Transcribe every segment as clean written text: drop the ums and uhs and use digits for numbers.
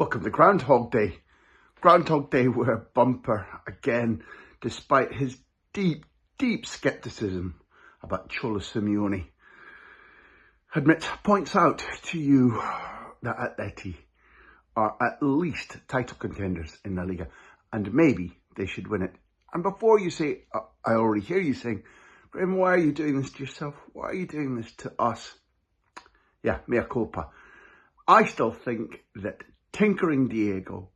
Welcome to Groundhog Day. Groundhog Day were a bumper again, despite his deep scepticism about Cholo Simeone. Points out to you that Atleti are at least title contenders in La Liga, and maybe they should win it. And before you say, I already hear you saying, Graham, why are you doing this to yourself? Why are you doing this to us? Yeah, mea culpa. I still think that Tinkering Diego,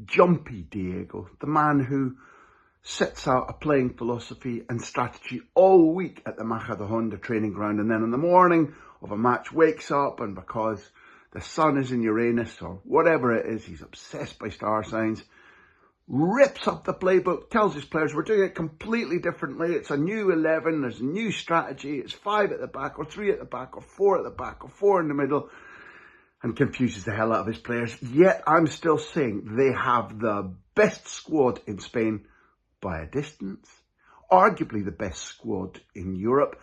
Jumpy Diego, the man who sets out a playing philosophy and strategy all week at the Majadahonda training ground, and then in the morning of a match wakes up, and because the sun is in Uranus or whatever it is, he's obsessed by star signs, rips up the playbook, tells his players we're doing it completely differently. It's a new 11, there's a new strategy, it's 5 at the back or 3 at the back or 4 at the back or 4 in the middle, and confuses the hell out of his players. Yet I'm still saying they have the best squad in Spain by a distance, arguably the best squad in Europe.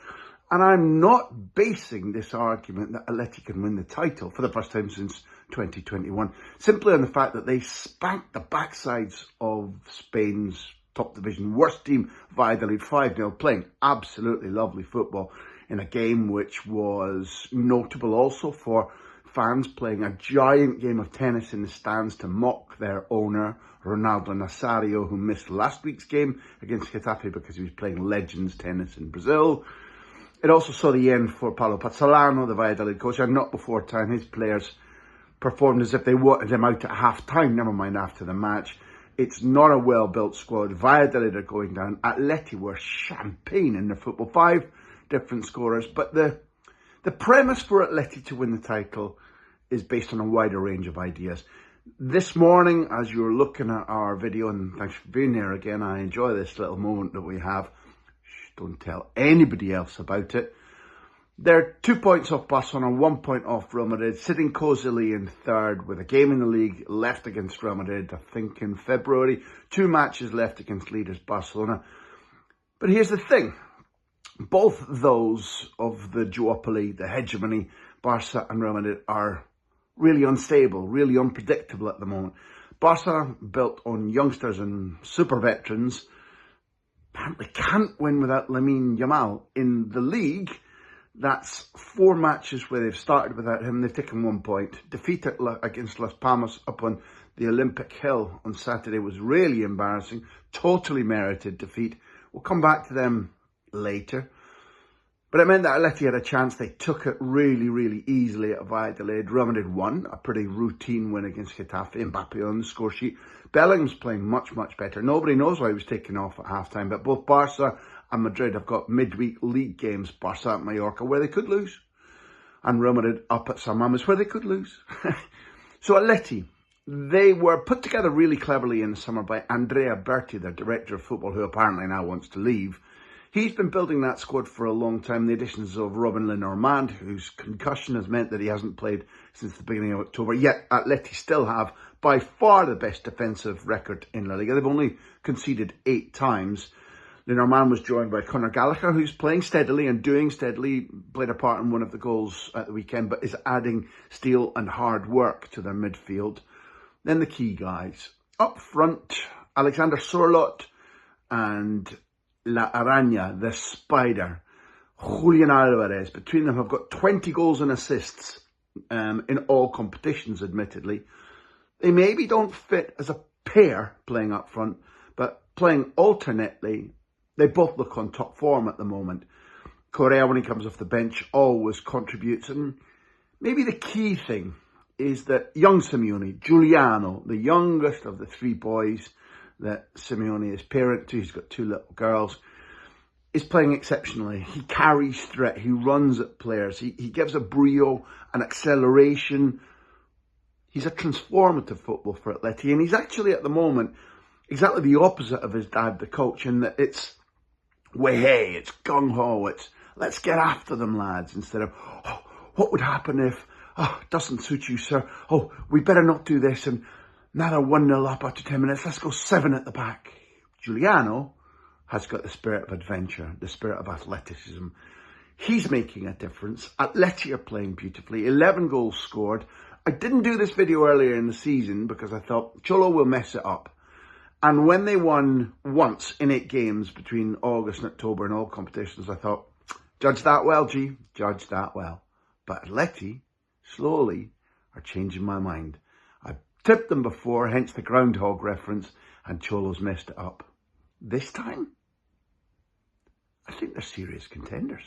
And I'm not basing this argument that Atleti can win the title for the first time since 2021 simply on the fact that they spanked the backsides of Spain's top division worst team, Valladolid, 5-0, playing absolutely lovely football in a game which was notable also for fans playing a giant game of tennis in the stands to mock their owner, Ronaldo Nazario, who missed last week's game against Getafe because he was playing Legends tennis in Brazil. It also saw the end for Paulo Pazzolano, the Valladolid coach, and not before time. His players performed as if they wanted him out at half-time, never mind after the match. It's not a well-built squad. Valladolid are going down. Atleti were champagne in their football. 5 different scorers. But the premise for Atleti to win the title is based on a wider range of ideas. This morning, as you're looking at our video, and thanks for being here again, I enjoy this little moment that we have. Don't tell anybody else about it. They're 2 points off Barcelona, 1 point off Real Madrid, sitting cosily in third with a game in the league left against Real Madrid, I think in February. 2 matches left against leaders Barcelona. But here's the thing. Both those of the duopoly, the hegemony, Barca and Real Madrid, are really unstable, really unpredictable at the moment. Barca, built on youngsters and super veterans, apparently can't win without Lamine Yamal. In the league, that's 4 matches where they've started without him. They've taken 1 point. Defeat against Las Palmas up on the Olympic Hill on Saturday was really embarrassing. Totally merited defeat. We'll come back to them later. But it meant that Atleti had a chance. They took it really easily at Valladolid. Real Madrid won, a pretty routine win against Getafe. Mbappe on the score sheet. Bellingham's playing much better. Nobody knows why he was taken off at half-time, but both Barca and Madrid have got midweek league games. Barca at Mallorca, where they could lose, and Real Madrid up at San Mamés, where they could lose. So Atleti, they were put together really cleverly in the summer by Andrea Berti, their director of football, who apparently now wants to leave. He's been building that squad for a long time. The additions of Robin Lenormand, whose concussion has meant that he hasn't played since the beginning of October. Yet Atleti still have by far the best defensive record in La Liga. They've only conceded 8 times. Lenormand was joined by Conor Gallagher, who's playing steadily and doing steadily, played a part in one of the goals at the weekend, but is adding steel and hard work to their midfield. Then the key guys. Up front, Alexander Sorloth and La Araña, the Spider, Julian Alvarez. Between them have got 20 goals and assists in all competitions, admittedly. They maybe don't fit as a pair playing up front, but playing alternately, they both look on top form at the moment. Correa, when he comes off the bench, always contributes. And maybe the key thing is that young Simeone, Giuliano, the youngest of the 3 boys that Simeone is parent to, he's got 2 little girls, is playing exceptionally. He carries threat, he runs at players, he gives a brio, an acceleration. He's a transformative football for Atleti, and he's actually at the moment exactly the opposite of his dad, the coach, in that it's way, it's gung-ho, it's let's get after them, lads, instead of, oh, what would happen if, oh, it doesn't suit you, sir, oh, we better not do this, and now they're 1-0 up after 10 minutes, let's go 7 at the back. Giuliano has got the spirit of adventure, the spirit of athleticism. He's making a difference. Atleti are playing beautifully. 11 goals scored. I didn't do this video earlier in the season because I thought Cholo will mess it up. And when they won once in 8 games between August and October in all competitions, I thought, judge that well, G, judge that well. But Atleti, slowly, are changing my mind. I tipped them before, hence the groundhog reference, and Cholo's messed it up. This time, I think they're serious contenders.